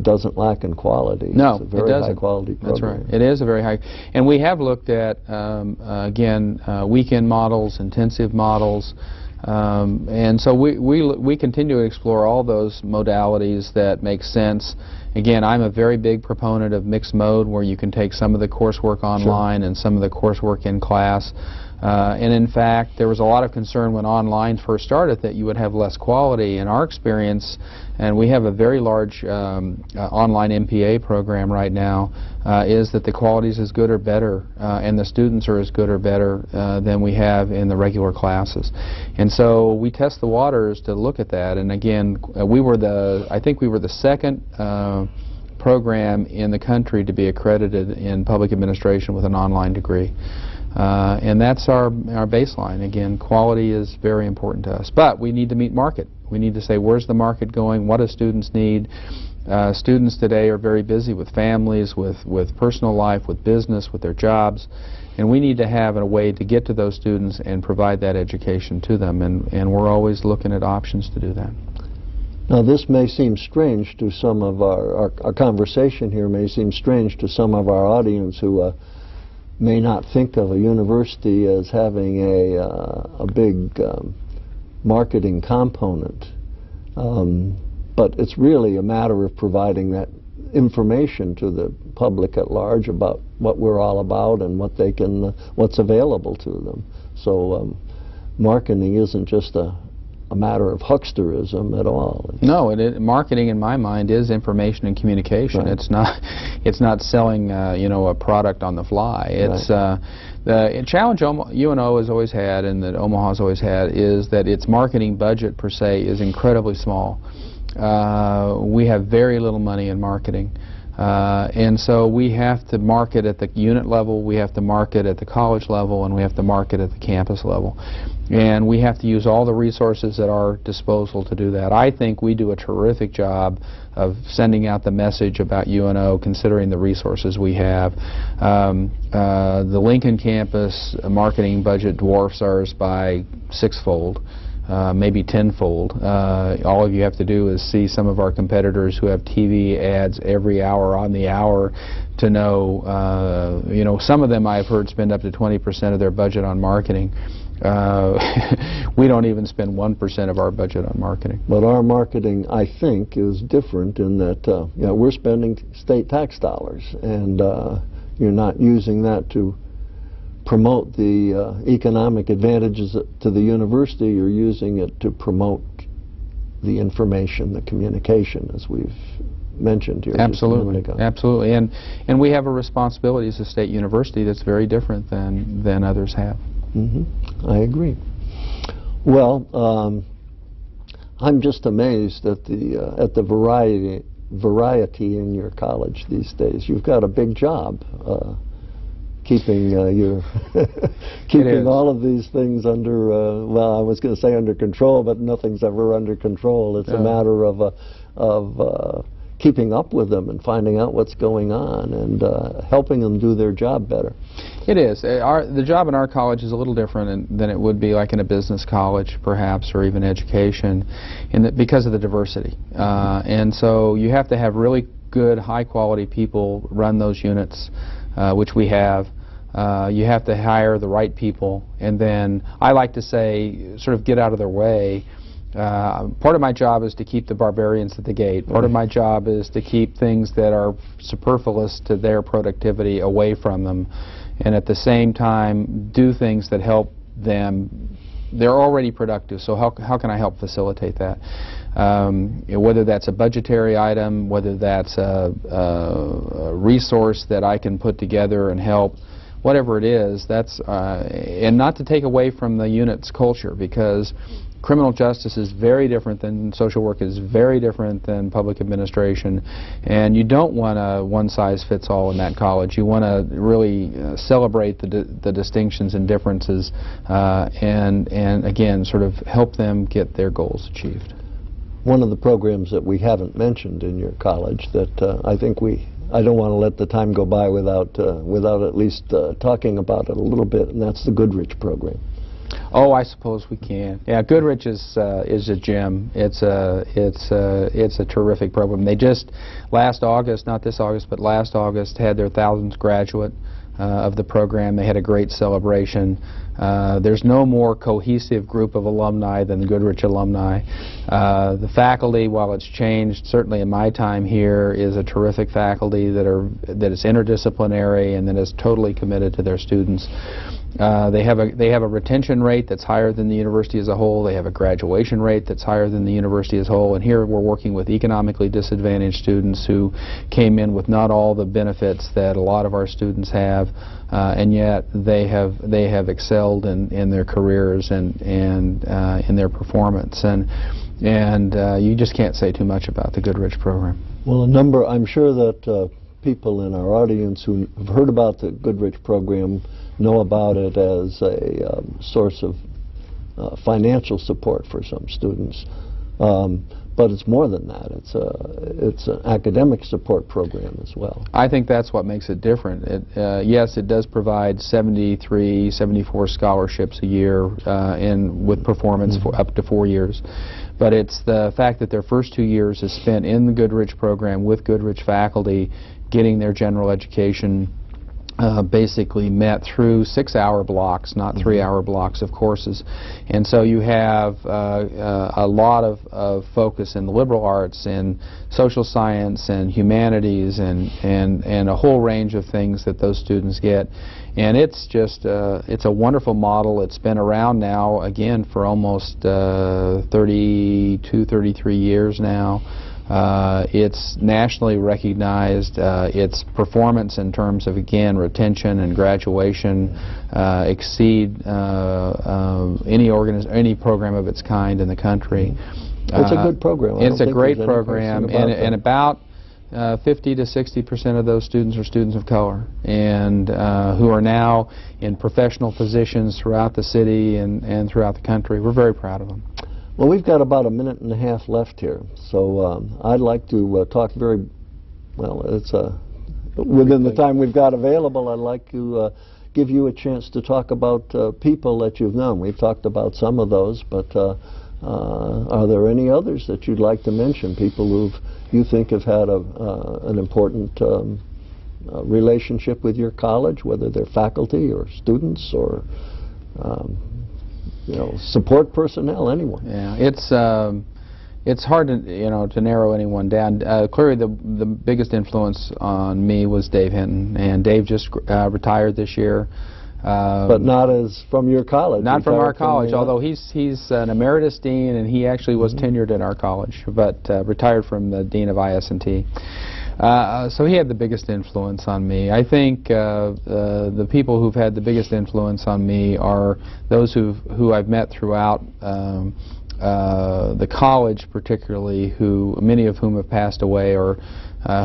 doesn't lack in quality. No, it's a very high quality program. That's right. It is a very high. And we have looked at, again, weekend models, intensive models, and so we continue to explore all those modalities that make sense. Again, I'm a very big proponent of mixed mode, where you can take some of the coursework online and some of the coursework in class. And in fact, there was a lot of concern when online first started that you would have less quality. In our experience, and we have a very large online MPA program right now, is that the quality is as good or better, and the students are as good or better than we have in the regular classes. And so we test the waters to look at that. And again, I think we were the second program in the country to be accredited in public administration with an online degree. And that's our baseline. Again, quality is very important to us. But we need to meet market. We need to say, where's the market going? What do students need? Students today are very busy with families, with personal life, with business, with their jobs. And we need to have a way to get to those students and provide that education to them. And we're always looking at options to do that. Now, this may seem strange to some of our conversation here may seem strange to some of our audience who may not think of a university as having a big marketing component. But it's really a matter of providing that information to the public at large about what we're all about and what they can, what's available to them. So marketing isn't just a matter of hucksterism at all. No, marketing in my mind is information and communication. Right. It's not selling you know, a product on the fly. It's right. The challenge UNO has always had, and that Omaha has always had, is that its marketing budget per se is incredibly small. We have very little money in marketing. And so we have to market at the unit level, we have to market at the college level, and we have to market at the campus level. And we have to use all the resources at our disposal to do that. I think we do a terrific job of sending out the message about UNO, considering the resources we have. The Lincoln campus marketing budget dwarfs ours by sixfold. Maybe tenfold. All of you have to do is see some of our competitors who have TV ads every hour on the hour to know, you know, some of them I've heard spend up to 20% of their budget on marketing. We don't even spend 1% of our budget on marketing. But our marketing, I think, is different in that you know, we're spending state tax dollars, and you're not using that to promote the economic advantages to the university. You're using it to promote the information, the communication, as we've mentioned here. Absolutely, absolutely. And we have a responsibility as a state university that's very different than others have. Mm-hmm. I agree. Well, I'm just amazed at the variety in your college these days. You've got a big job. Keeping keeping all of these things under well, I was going to say under control, but nothing's ever under control. It's a matter of keeping up with them and finding out what's going on and helping them do their job better. It is. The job in our college is a little different than it would be like in a business college, perhaps, or even education, because of the diversity. And so you have to have really good, high-quality people run those units, which we have. You have to hire the right people, and then I like to say, sort of get out of their way. Part of my job is to keep the barbarians at the gate. Part of my job is to keep things that are superfluous to their productivity away from them, and at the same time do things that help them. They're already productive, so how can I help facilitate that? Whether that's a budgetary item, whether that's a resource that I can put together and help, whatever it is, that's and not to take away from the unit's culture, because criminal justice is very different than social work, is very different than public administration, and you don't want a one-size-fits-all in that college. You want to really celebrate the distinctions and differences, and again, sort of help them get their goals achieved. One of the programs that we haven't mentioned in your college that I don't want to let the time go by without at least talking about it a little bit, and that's the Goodrich program. Oh, I suppose we can. Yeah, Goodrich is a gem. It's a terrific program. They just last August, not this August, but last August, had their 1000th graduate of the program. They had a great celebration. There's no more cohesive group of alumni than the Goodrich alumni. The faculty, while it's changed, certainly in my time here, is a terrific faculty that is interdisciplinary and that is totally committed to their students. They have a retention rate that's higher than the university as a whole. They have a graduation rate that's higher than the university as a whole. And here we're working with economically disadvantaged students who came in with not all the benefits that a lot of our students have, and yet they have excelled in their careers and in their performance. And you just can't say too much about the Goodrich program. Well, I'm sure that people in our audience who have heard about the Goodrich program know about it as a source of financial support for some students. But it's more than that. It's an academic support program as well. I think that's what makes it different. Yes, it does provide 73, 74 scholarships a year with performance for up to 4 years. But it's the fact that their first 2 years is spent in the Goodrich program with Goodrich faculty, getting their general education basically met through 6-hour blocks, not 3-hour blocks of courses. And so you have a lot of focus in the liberal arts and social science and humanities and a whole range of things that those students get. And it's just, it's a wonderful model. It's been around now, again, for almost 32, 33 years now. It's nationally recognized. Its performance in terms of, again, retention and graduation exceed any program of its kind in the country. It's a good program. It's a great program, and about 50 to 60% of those students are students of color, and who are now in professional positions throughout the city and throughout the country. We're very proud of them. Well, we've got about a minute and a half left here, so I'd like to talk within the time we've got available, I'd like to give you a chance to talk about people that you've known. We've talked about some of those, but are there any others that you'd like to mention, people who you think have had an important relationship with your college, whether they're faculty or students or support personnel, anyone? Yeah, it's hard to narrow anyone down. Clearly, the biggest influence on me was Dave Hinton, and Dave just retired this year. But not as from your college. Not from our college, although he's an emeritus dean, and he actually was tenured in our college, but retired from the dean of IS&T. So he had the biggest influence on me. I think the people who've had the biggest influence on me are those who I've met throughout the college, particularly, many of whom have passed away or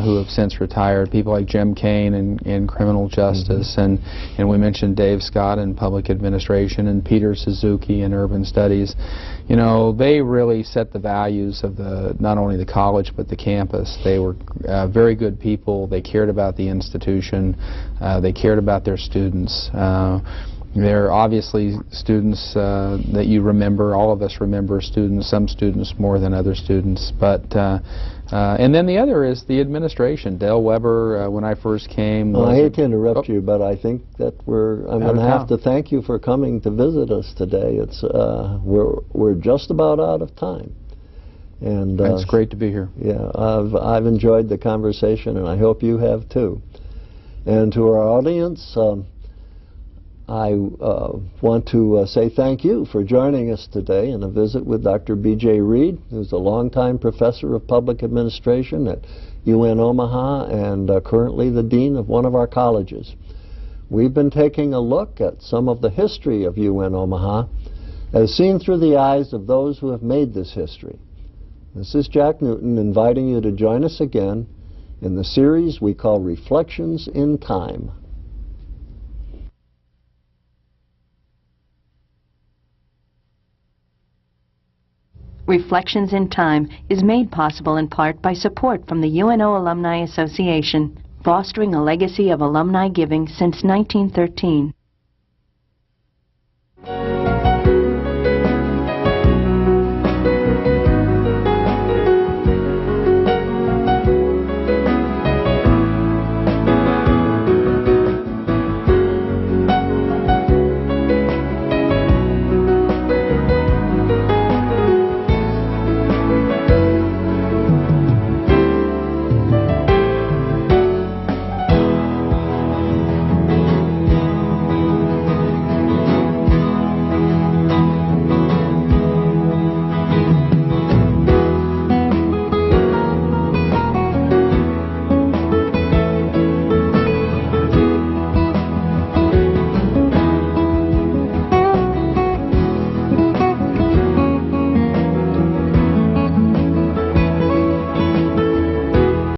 who have since retired. People like Jim Kane in criminal justice, and we mentioned Dave Scott in public administration, and Peter Suzuki in urban studies. You know, they really set the values of not only the college but the campus. They were very good people. They cared about the institution. They cared about their students. There are obviously students that you remember. All of us remember students, some students more than other students. But and then the other is the administration. Dale Weber, when I first came. Well, I hate to interrupt you, but I think that I'm going to have to thank you for coming to visit us today. It's we're just about out of time. And it's great to be here. Yeah, I've enjoyed the conversation, and I hope you have too. And to our audience, I want to say thank you for joining us today in a visit with Dr. BJ Reed, who's a longtime professor of public administration at UN Omaha and currently the dean of one of our colleges. We've been taking a look at some of the history of UN Omaha as seen through the eyes of those who have made this history. This is Jack Newton inviting you to join us again in the series we call Reflections in Time. Reflections in Time is made possible in part by support from the UNO Alumni Association, fostering a legacy of alumni giving since 1913.